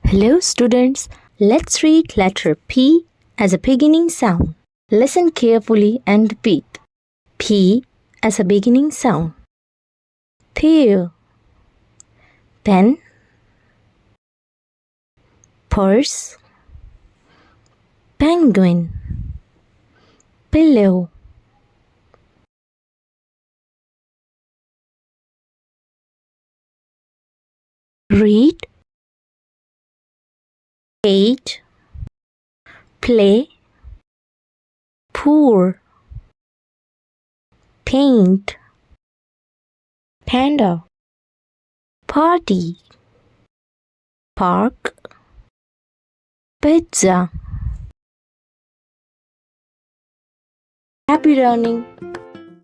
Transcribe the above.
Hello, students. Let's read letter P as a beginning sound. Listen carefully and repeat. P as a beginning sound. Pear, pen, purse, penguin, pillow. Read, page, play, pour, paint, panda, party, park, pizza. Happy learning!